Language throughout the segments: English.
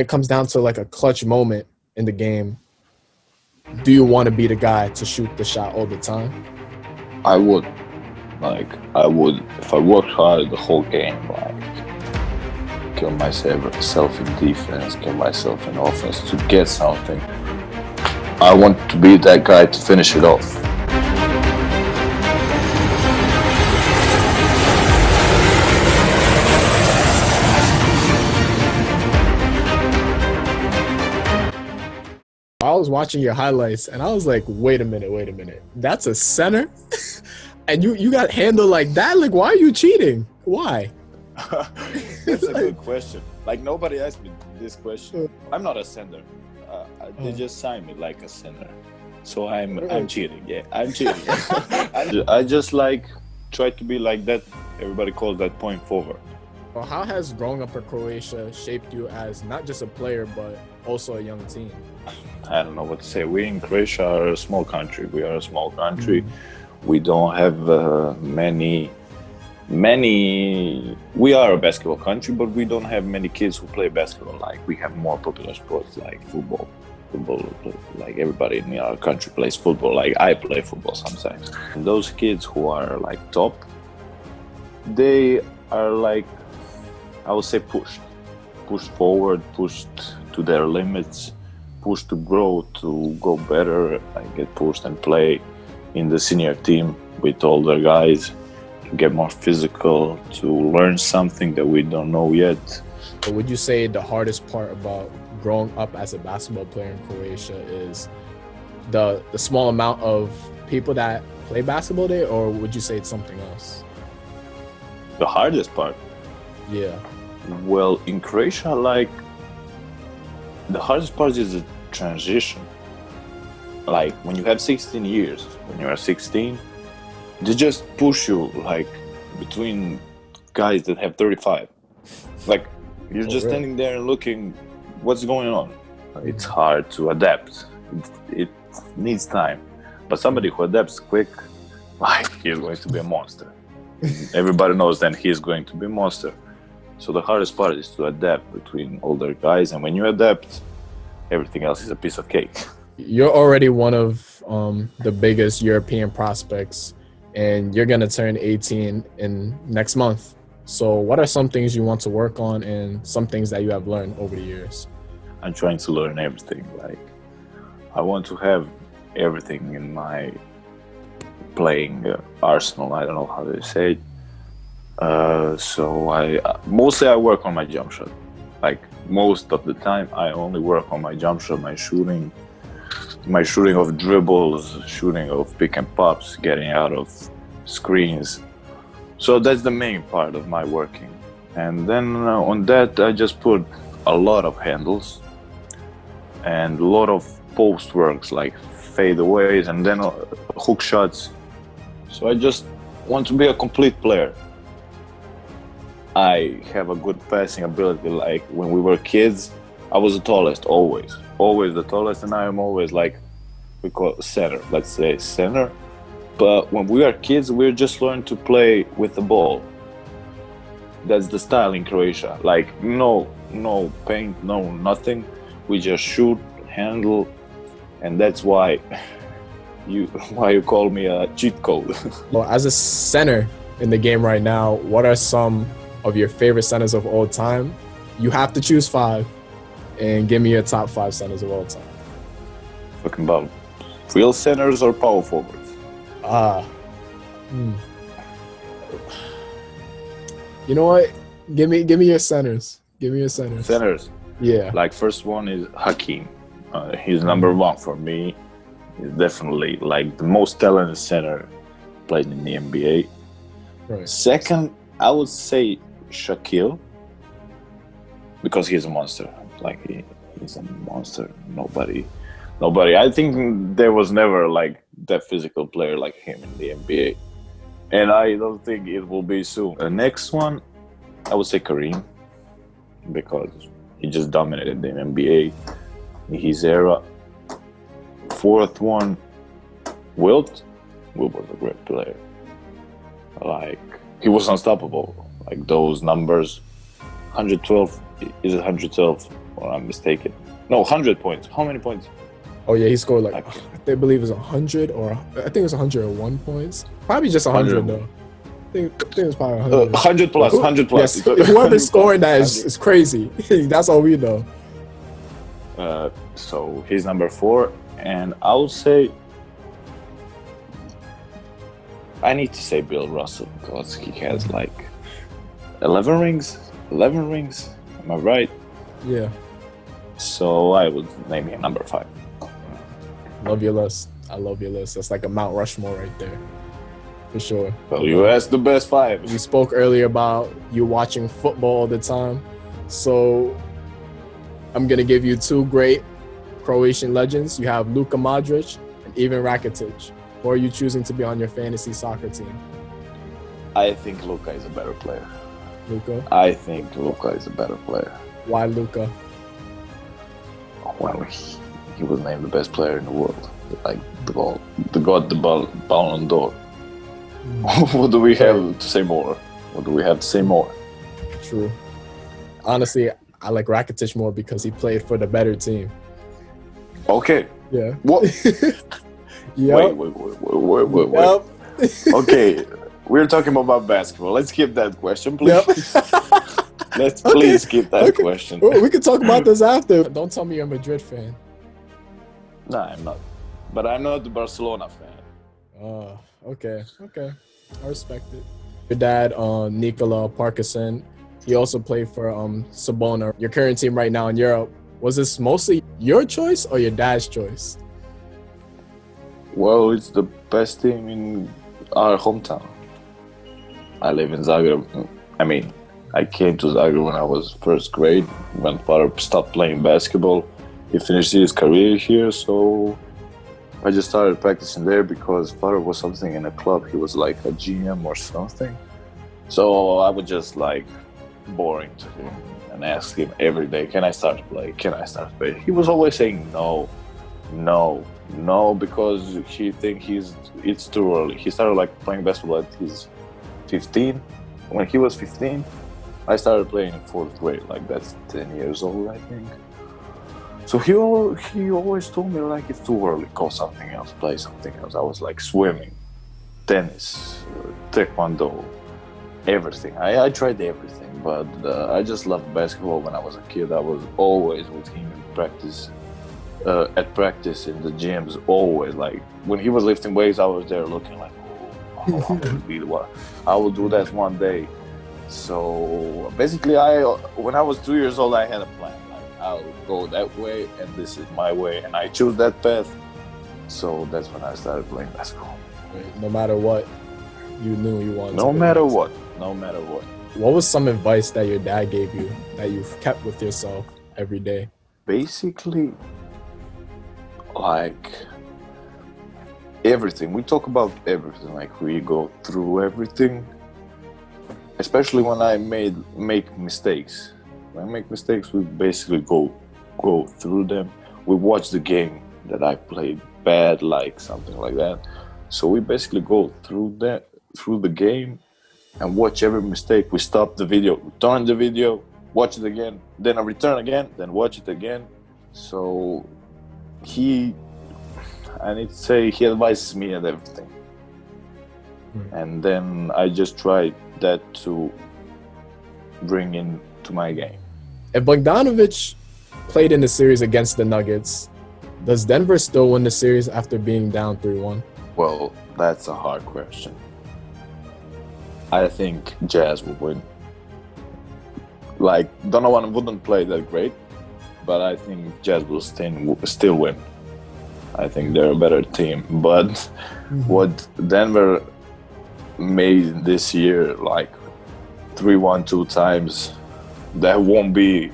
it comes down to like a clutch moment in the game, do you want to be the guy to shoot the shot all the time? I would. I would, if I worked hard the whole game, kill myself in defense, kill myself in offense to get something. I want to be that guy to finish it off. I was watching your highlights and I was like, wait a minute. That's a center? And you got handled like that? Like, why are you cheating? Why? That's a good question. Like, nobody asked me this question. I'm not a center. They just signed me like a center. So I'm cheating, yeah. I'm cheating. I just try to be like that. Everybody calls that point forward. Well, how has growing up in Croatia shaped you as not just a player, but also a young team? I don't know what to say. We in Croatia are a small country. We are a small country. We don't have many. We are a basketball country, but we don't have many kids who play basketball. Like, we have more popular sports like football. Like, everybody in our country plays football. Like, I play football sometimes. And those kids who are like top, they are like, I would say, pushed forward, pushed to their limits, pushed to grow, to go better, like get pushed and play in the senior team with older guys, to get more physical, to learn something that we don't know yet. But would you say the hardest part about growing up as a basketball player in Croatia is the small amount of people that play basketball there, or would you say it's something else? The hardest part? Yeah. Well, in Croatia, like, the hardest part is the transition. Like, when you have 16 years, when you are 16, they just push you, like, between guys that have 35. Like, you're just really? standing there and looking, what's going on? It's hard to adapt. It needs time. But somebody who adapts quick, like, he's going to be a monster. Everybody knows then he's going to be a monster. So the hardest part is to adapt between older guys, and when you adapt, everything else is a piece of cake. You're already one of the biggest European prospects, and you're going to turn 18 in next month. So what are some things you want to work on and some things that you have learned over the years? I'm trying to learn everything. Like, I want to have everything in my playing arsenal. I don't know how to say it. So I mostly work on my jump shot. Like, most of the time I only work on my jump shot, my shooting of dribbles, shooting of pick and pops, getting out of screens. So that's the main part of my working. And then on that I just put a lot of handles and a lot of post works, like fadeaways and then hook shots. So I just want to be a complete player. I have a good passing ability. Like, when we were kids, I was the tallest, always the tallest, and I am always, like, we call it center, let's say center. But when we are kids, we're just learning to play with the ball. That's the style in Croatia. Like, no paint, no nothing. We just shoot, handle, and that's why you call me a cheat code. Well, as a center in the game right now, what are some of your favorite centers of all time? You have to choose 5 and give me your top 5 centers of all time. Talking about real centers or power forwards? You know what? Give me your centers. Give me your centers. Centers? Yeah. Like, first one is Hakeem. He's number 1 for me. He's definitely, like, the most talented center played in the NBA. Right. Second, I would say Shaquille, because he's a monster. Like, he's a monster. Nobody. I think there was never, like, that physical player like him in the NBA, and I don't think it will be soon. The next one, I would say Kareem, because he just dominated the NBA in his era. Fourth one, Wilt. Wilt was a great player. Like, he was unstoppable. Like, those numbers, 112, is it 112 or I'm mistaken. No, 100 points. How many points? Oh yeah, he scored like Okay. I believe it was 100 or I think it was 101 points. Probably just 100 though. I think it was probably 100. 100 plus, 100 plus. Yes, whoever's scoring that is crazy. That's all we know. So he's number 4, and I would say I need to say Bill Russell because he has like 11 rings. 11 rings. Am I right? Yeah. So I would name him number 5. Love your list. I love your list. That's like a Mount Rushmore right there. For sure. Well, you asked the best 5. We spoke earlier about you watching football all the time. So I'm going to give you 2 great Croatian legends. You have Luka Modric and Ivan Rakitic. Or are you choosing to be on your fantasy soccer team? I think Luka is a better player. Luka? I think Luka is a better player. Why Luka? Well, he was named the best player in the world. Like the Ballon d'Or. What do we have to say more? What do we have to say more? True. Honestly, I like Rakitic more because he played for the better team. Okay. Yeah. What? Yep. Wait. Yep. Okay, we're talking about basketball. Let's skip that question, please. Yep. Let's please skip that question. We can talk about this after. Don't tell me you're a Madrid fan. No, I'm not. But I'm not the Barcelona fan. Okay. I respect it. Your dad, Nikola Parkinson, he also played for Sabona, your current team right now in Europe. Was this mostly your choice or your dad's choice? Well, it's the best team in our hometown. I live in Zagreb. I mean, I came to Zagreb when I was first grade, when father stopped playing basketball. He finished his career here, so I just started practicing there because father was something in a club. He was like a GM or something. So I was just like boring to him and ask him every day, can I start to play? Can I start to play? He was always saying no, because he think it's too early. He started like playing basketball at his 15. When he was 15, I started playing in 4th grade. Like that's 10 years old, I think. So he always told me like it's too early. Go something else, play something else. I was like swimming, tennis, taekwondo, everything. I tried everything, but I just loved basketball when I was a kid. I was always with him in practice. At practice in the gyms, always like when he was lifting weights, I was there looking like, I will do that one day. So basically, when I was 2 years old, I had a plan. Like I'll go that way, and this is my way, and I chose that path. So that's when I started playing basketball. No matter what, you knew you wanted. No matter what. What was some advice that your dad gave you that you've kept with yourself every day? Basically, like everything. We talk about everything. Like we go through everything. Especially when I make mistakes. When I make mistakes, we basically go through them. We watch the game that I played bad, like something like that. So we basically go through the game and watch every mistake. We stop the video, return the video, watch it again, then I return again, then watch it again. So I need to say he advises me at everything. And then I just try that to bring into my game. If Bogdanovic played in the series against the Nuggets, does Denver still win the series after being down 3-1? Well, that's a hard question. I think Jazz will win. Like, Donovan wouldn't play that great, but I think Jazz will still win. I think they're a better team. But what Denver made this year, like 3-1 2 times, that won't be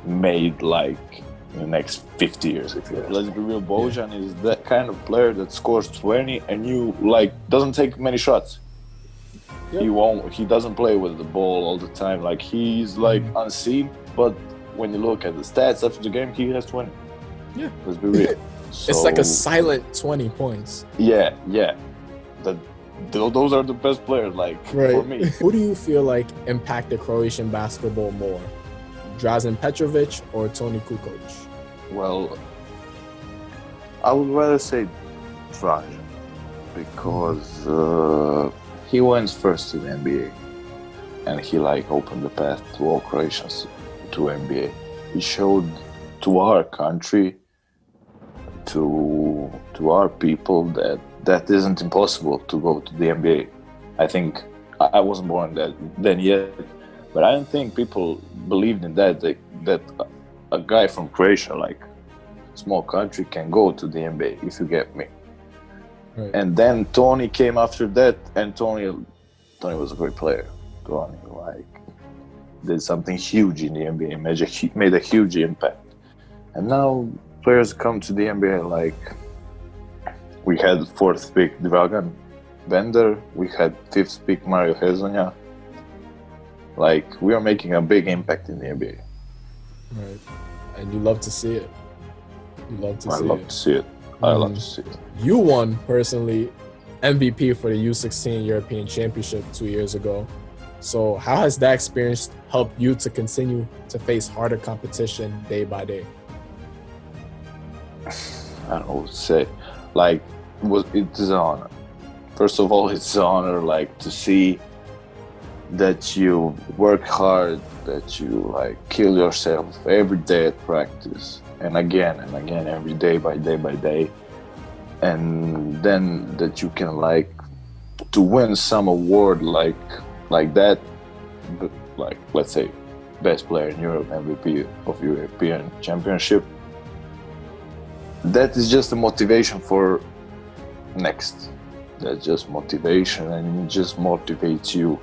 made like in the next 50 years. If you let's be real, Bojan is that kind of player that scores 20 and you like doesn't take many shots. Yep. He doesn't play with the ball all the time. Like he's like unseen, but when you look at the stats after the game, he has 20. Yeah, let's be real. It's like a silent 20 points. Yeah. Those are the best players, like, for me. Who do you feel like impacted Croatian basketball more? Drazen Petrovic or Tony Kukoc? Well, I would rather say Dražen because he went first to the NBA and he like opened the path to all Croatians to NBA. He showed to our country, to our people that isn't impossible to go to the NBA. I think I wasn't born then yet, but I don't think people believed in that a guy from Croatia, like small country, can go to the NBA, if you get me. Right. And then Tony came after that, and Tony was a great player. Tony like did something huge in the NBA, made a huge impact. And now players come to the NBA like we had fourth pick Dragan Bender, we had fifth pick Mario Hezonja. Like we are making a big impact in the NBA. Right. And you love to see it. You love to see it. I love to see it. I love to see it. You won personally MVP for the U16 European Championship 2 years ago. So how has that experience helped you to continue to face harder competition day by day? I don't know what to say. Like, it is an honor. First of all, it's an honor, like, to see that you work hard, that you, like, kill yourself every day at practice, and again, every day by day. And then that you can, like, to win some award like that, like, let's say, best player in Europe, MVP of European Championship, that is just a motivation for next. That's just motivation, and it just motivates you.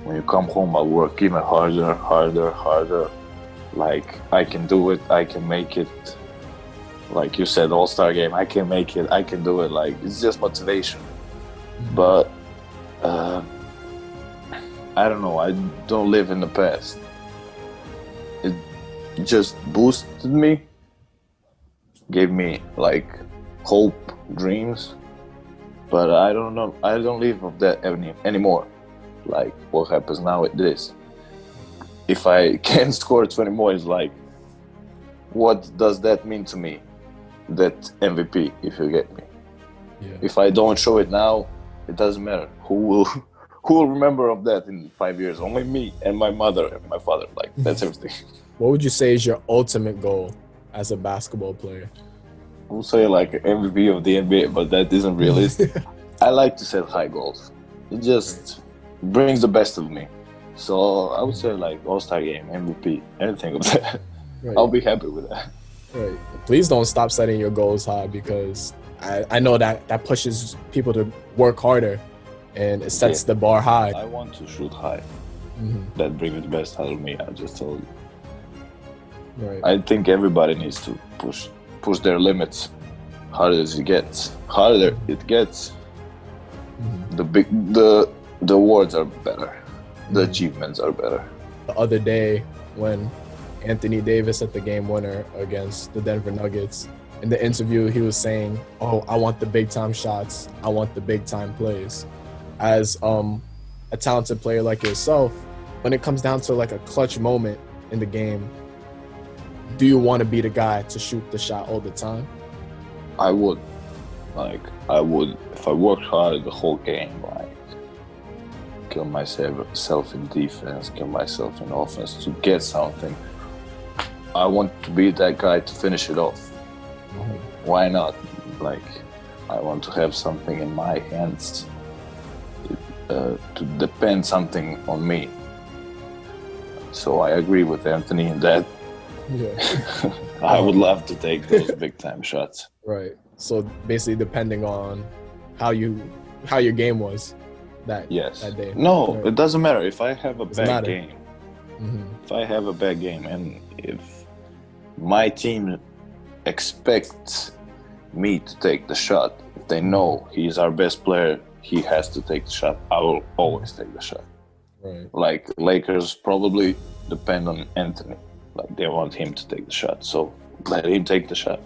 When you come home, I work even harder. Like, I can do it, I can make it. Like you said, All-Star game, I can make it, I can do it. Like, it's just motivation. But I don't know, I don't live in the past. It just boosted me, gave me like hope, dreams, but I don't know, I don't live of that anymore. Like what happens now with this, if I can't score 20 more, it's like, what does that mean to me, that MVP, if you get me? Yeah. If I don't show it now, it doesn't matter. Who will remember of that in 5 years? Only me and my mother and my father. Like, that's everything. What would you say is your ultimate goal as a basketball player? I would say like MVP of the NBA, but that isn't realistic. I like to set high goals. It just brings the best of me. So I would say like All-Star game, MVP, anything of that. Right. I'll be happy with that. Right. Please don't stop setting your goals high, because I know that pushes people to work harder, and it sets the bar high. I want to shoot high. That brings the best out of me, I just told you. Right. I think everybody needs to push their limits. Harder it gets, the awards are better, the achievements are better. The other day when Anthony Davis hit the game winner against the Denver Nuggets, in the interview he was saying, "Oh, I want the big time shots, I want the big time plays." As a talented player like yourself, when it comes down to like a clutch moment in the game, do you want to be the guy to shoot the shot all the time? I would. If I worked hard the whole game, like kill myself in defense, kill myself in offense to get something. I want to be that guy to finish it off. Why not? Like, I want to have something in my hands to depend something on me. So I agree with Anthony in that. Yeah. I would love to take those big time shots. Right. So basically, depending on how your game was that day. No, right. It doesn't matter if I have a bad game. Mm-hmm. If I have a bad game, and if my team expects me to take the shot, if they know he's our best player, he has to take the shot, I will always take the shot. Right. Like Lakers probably depend on Anthony. Like they want him to take the shot, so let him take the shot.